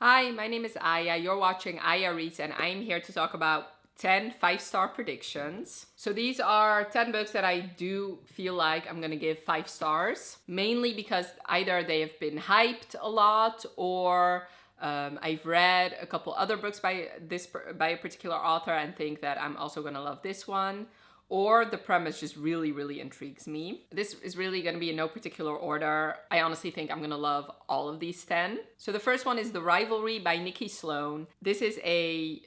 Hi, my name is Aya. You're watching Aya Reads, and I'm here to talk about 10 5-star predictions. So these are 10 books that I do feel like I'm gonna give 5 stars, mainly because either they have been hyped a lot or I've read a couple other books by a particular author and think that I'm also gonna love this one, or the premise just really intrigues me. This is really going to be in no particular order. I honestly think I'm going to love all of these 10. So the first one is The Rivalry by Nikki Sloan. This is a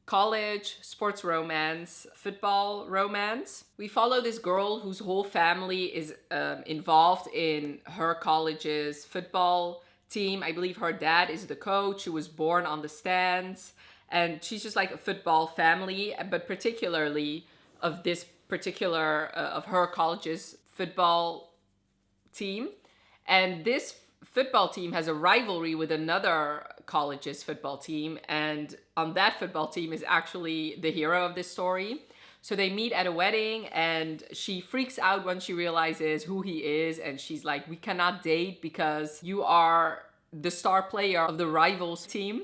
college sports romance, football romance. We follow this girl whose whole family is involved in her college's football team. I believe her dad is the coach who was born on the stands, and she's just like a football family, but particularly of this particular of her college's football team. And this football team has a rivalry with another college's football team, and on that football team is actually the hero of this story. So they meet at a wedding, and she freaks out when she realizes who he is, and she's like, we cannot date because you are the star player of the rivals team.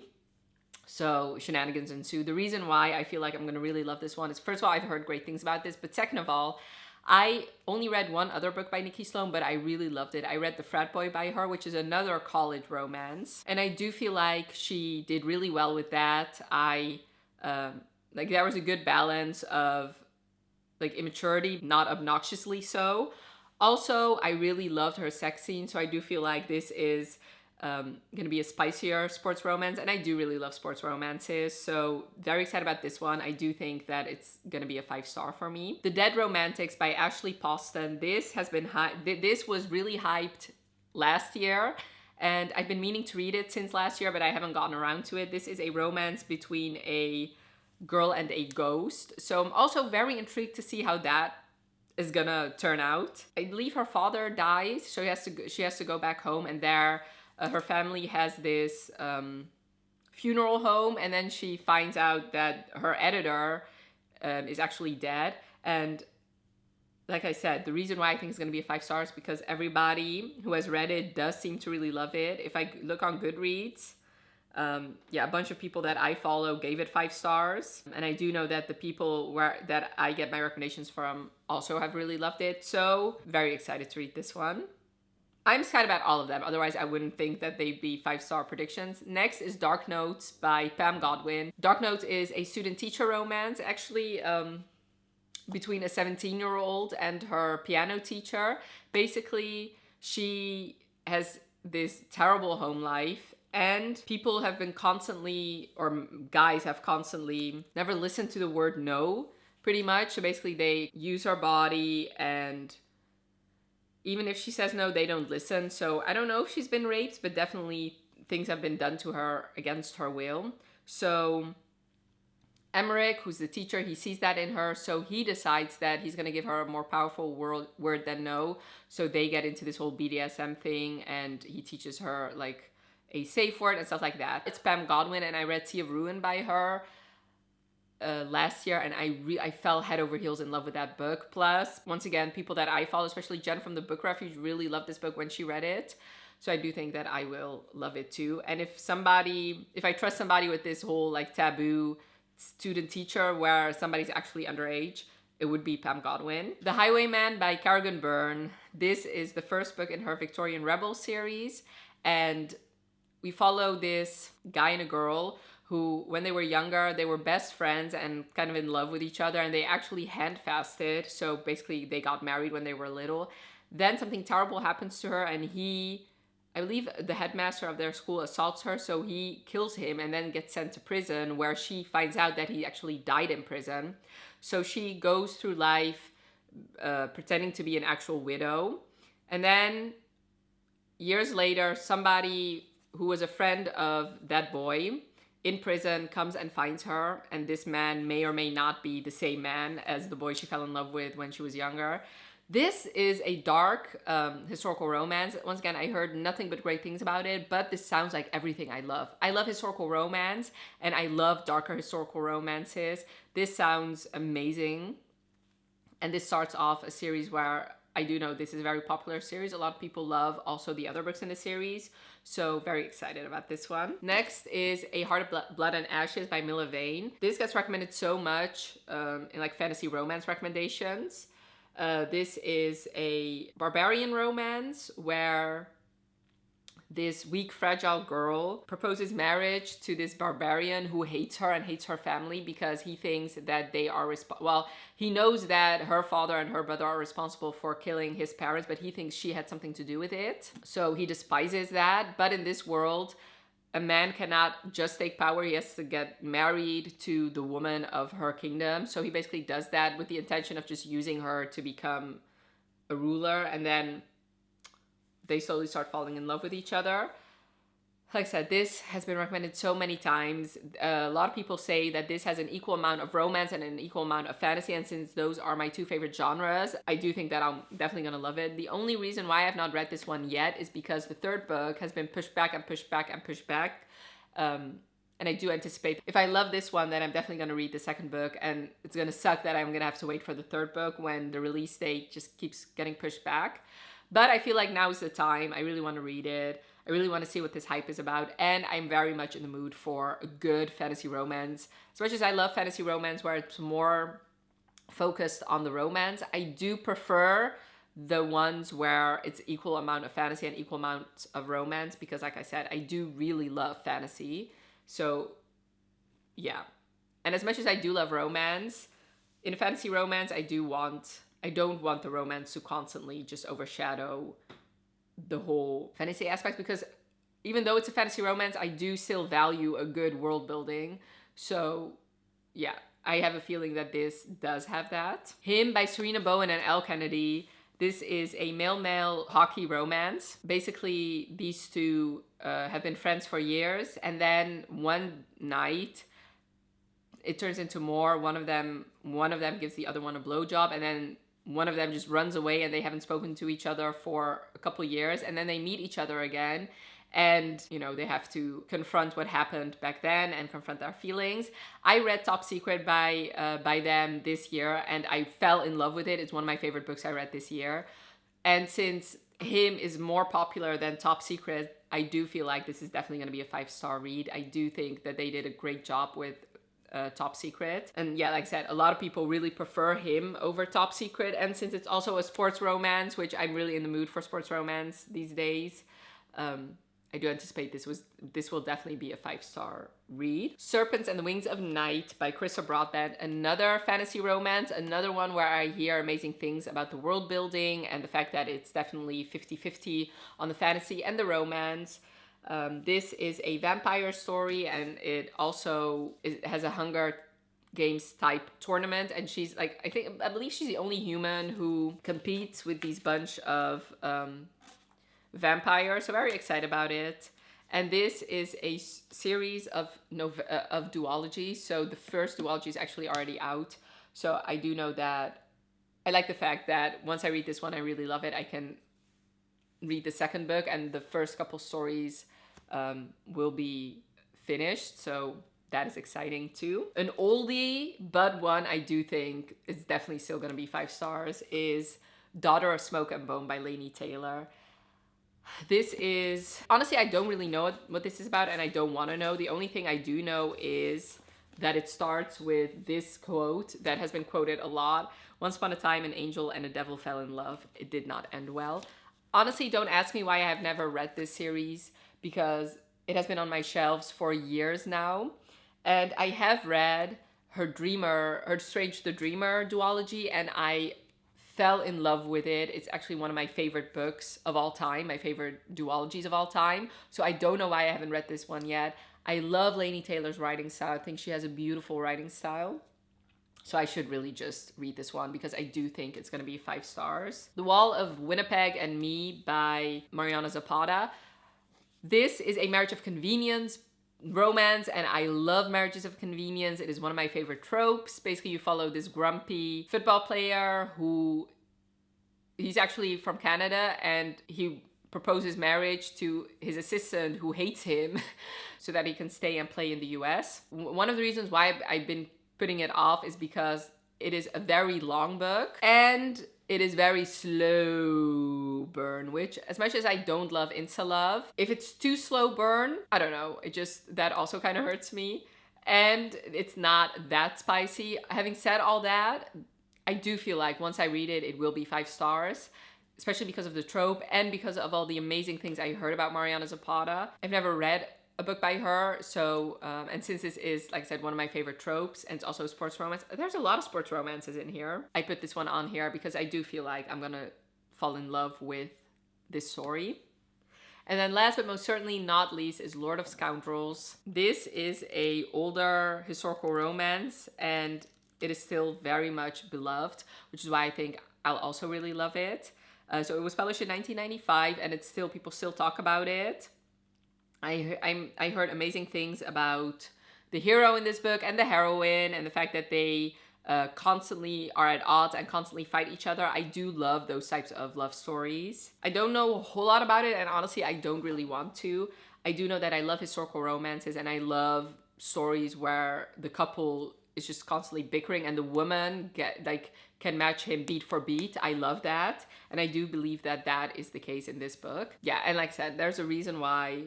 So shenanigans ensue. The reason why I feel like I'm going to really love this one is, first of all, I've heard great things about this, but second of all, I only read one other book by Nikki Sloan, but I really loved it. I read The Frat Boy by her, which is another college romance, and I do feel like she did really well with that. Like there was a good balance of like immaturity, not obnoxiously so. Also, I really loved her sex scene, so I do feel like this is gonna be a spicier sports romance, and I do really love sports romances, so very excited about this one. I do think that it's gonna be a 5-star for me. The Dead Romantics by Ashley Poston. This has been this was really hyped last year, and I've been meaning to read it since last year, but I haven't gotten around to it. This is a romance between a girl and a ghost, so I'm also very intrigued to see how that is gonna turn out. I believe her father dies, so she has to go back home, and there her family has this funeral home, and then she finds out that her editor is actually dead. And like I said, the reason why I think it's going to be a 5 stars is because everybody who has read it does seem to really love it. If I look on Goodreads, a bunch of people that I follow gave it 5 stars, and I do know that the people that I get my recommendations from also have really loved it. So very excited to read this one. I'm excited about all of them, otherwise I wouldn't think that they'd be 5-star predictions. Next is Dark Notes by Pam Godwin. Dark Notes is a student-teacher romance, actually between a 17-year-old and her piano teacher. Basically, she has this terrible home life, and people have been constantly, or guys have constantly never listened to the word no, pretty much. So basically they use her body, and even if she says no, they don't listen. So I don't know if she's been raped, but definitely things have been done to her against her will. So Emmerich, who's the teacher, he sees that in her, so he decides that he's going to give her a more powerful word than no. So they get into this whole BDSM thing, and he teaches her like a safe word and stuff like that. It's Pam Godwin, and I read Sea of Ruin by her last year, and I fell head over heels in love with that book. Plus, once again, people that I follow, especially Jen from the Book Refuge, really loved this book when she read it. So I do think that I will love it too. And if I trust somebody with this whole like taboo student teacher where somebody's actually underage, it would be Pam Godwin. The Highwayman by Kerrigan Byrne. This is the first book in her Victorian Rebel series, and we follow this guy and a girl who, when they were younger, they were best friends and kind of in love with each other, and they actually handfasted. So basically they got married when they were little. Then something terrible happens to her, and I believe the headmaster of their school assaults her, so he kills him and then gets sent to prison, where she finds out that he actually died in prison. So she goes through life pretending to be an actual widow. And then years later, somebody who was a friend of that boy in prison comes and finds her, and this man may or may not be the same man as the boy she fell in love with when she was younger. This is a dark historical romance. Once again, I heard nothing but great things about it, but this sounds like everything I love. I love historical romance, and I love darker historical romances. This sounds amazing. And this starts off a series where I do know this is a very popular series. A lot of people love also the other books in the series. So very excited about this one. Next is A Heart of Blood and Ashes by Mila Vane. This gets recommended so much in like fantasy romance recommendations. This is a barbarian romance where this weak, fragile girl proposes marriage to this barbarian who hates her and hates her family because he thinks that they are he knows that her father and her brother are responsible for killing his parents, but he thinks she had something to do with it. So he despises that. But in this world, a man cannot just take power. He has to get married to the woman of her kingdom. So he basically does that with the intention of just using her to become a ruler, and then they slowly start falling in love with each other. Like I said, this has been recommended so many times. A lot of people say that this has an equal amount of romance and an equal amount of fantasy, and since those are my two favorite genres, I do think that I'm definitely gonna love it. The only reason why I have not read this one yet is because the third book has been pushed back and pushed back and pushed back. And I do anticipate if I love this one, then I'm definitely gonna read the second book, and it's gonna suck that I'm gonna have to wait for the third book when the release date just keeps getting pushed back. But I feel like now's the time. I really want to read it. I really want to see what this hype is about. And I'm very much in the mood for a good fantasy romance. As much as I love fantasy romance where it's more focused on the romance, I do prefer the ones where it's equal amount of fantasy and equal amount of romance, because like I said, I do really love fantasy. So yeah. And as much as I do love romance, in a fantasy romance, I don't want the romance to constantly just overshadow the whole fantasy aspect, because even though it's a fantasy romance, I do still value a good world building. So yeah, I have a feeling that this does have that. Him by Serena Bowen and Elle Kennedy. This is a male-male hockey romance. Basically, these two have been friends for years, and then one night it turns into more. One of them gives the other one a blowjob, and then one of them just runs away, and they haven't spoken to each other for a couple years, and then they meet each other again, and they have to confront what happened back then and confront their feelings. I read Top Secret by them this year, and I fell in love with it. It's one of my favorite books I read this year. And since Him is more popular than Top Secret, I do feel like this is definitely going to be a 5-star read. I do think that they did a great job with Top Secret. And yeah, like I said, a lot of people really prefer Him over Top Secret. And since it's also a sports romance, which I'm really in the mood for sports romance these days, I do anticipate this will definitely be a 5-star read. Serpents and the Wings of Night by Carissa Broadbent. Another fantasy romance, another one where I hear amazing things about the world building and the fact that it's definitely 50-50 on the fantasy and the romance. This is a vampire story, and it also has a Hunger Games type tournament, and she's like, I believe she's the only human who competes with these bunch of vampires, so very excited about it. And this is a series of duologies, so the first duology is actually already out, so I do know that I like the fact that once I read this one, I really love it, I can read the second book, and the first couple stories will be finished, so that is exciting too. An oldie, but one I do think is definitely still gonna be 5 stars, is Daughter of Smoke and Bone by Laini Taylor. This is, honestly, I don't really know what this is about, and I don't want to know. The only thing I do know is that it starts with this quote that has been quoted a lot. Once upon a time, an angel and a devil fell in love. It did not end well. Honestly, don't ask me why I have never read this series, because it has been on my shelves for years now. And I have read her Strange the Dreamer duology, and I fell in love with it. It's actually one of my favorite books of all time, my favorite duologies of all time. So I don't know why I haven't read this one yet. I love Laini Taylor's writing style. I think she has a beautiful writing style. So I should really just read this one, because I do think it's going to be 5 stars. The Wall of Winnipeg and Me by Mariana Zapata. This is a marriage of convenience romance, and I love marriages of convenience. It is one of my favorite tropes. Basically, you follow this grumpy football player who, he's actually from Canada, and he proposes marriage to his assistant who hates him so that he can stay and play in the US. One of the reasons why I've been putting it off is because it is a very long book and it is very slow burn, which as much as I don't love insta-love, if it's too slow burn, I don't know, it just, that also kind of hurts me. And it's not that spicy. Having said all that, I do feel like once I read it, it will be 5 stars, especially because of the trope and because of all the amazing things I heard about Mariana Zapata. I've never read a book by her, so and since this is, like I said, one of my favorite tropes, and it's also a sports romance, there's a lot of sports romances in here. I put this one on here because I do feel like I'm gonna fall in love with this story. And then last but most certainly not least is Lord of Scoundrels. This is a older historical romance and it is still very much beloved, which is why I think I'll also really love it. So it was published in 1995 and it's still, people still talk about it. I heard amazing things about the hero in this book and the heroine and the fact that they constantly are at odds and constantly fight each other. I do love those types of love stories. I don't know a whole lot about it, and honestly, I don't really want to. I do know that I love historical romances and I love stories where the couple is just constantly bickering and the woman can match him beat for beat. I love that. And I do believe that that is the case in this book. Yeah, and like I said, there's a reason why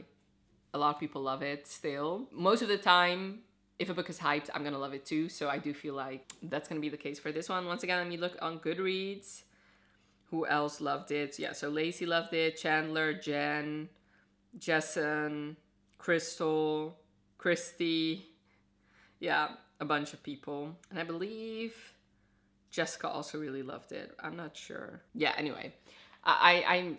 a lot of people love it still. Most of the time, if a book is hyped, I'm gonna love it too. So I do feel like that's gonna be the case for this one. Once again, let me look on Goodreads. Who else loved it? Yeah, so Lacey loved it, Chandler, Jen, Jessen, Crystal, Christy. Yeah, a bunch of people. And I believe Jessica also really loved it. I'm not sure. Yeah, anyway, I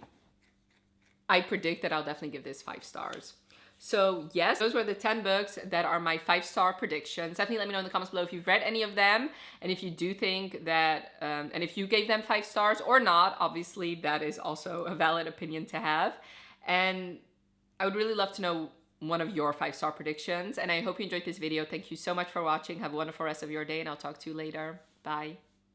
predict that I'll definitely give this 5 stars. So yes, those were the 10 books that are my 5-star predictions. Definitely let me know in the comments below if you've read any of them and if you do think that, and if you gave them 5 stars or not. Obviously, that is also a valid opinion to have. And I would really love to know one of your 5-star predictions. And I hope you enjoyed this video. Thank you so much for watching. Have a wonderful rest of your day and I'll talk to you later. Bye.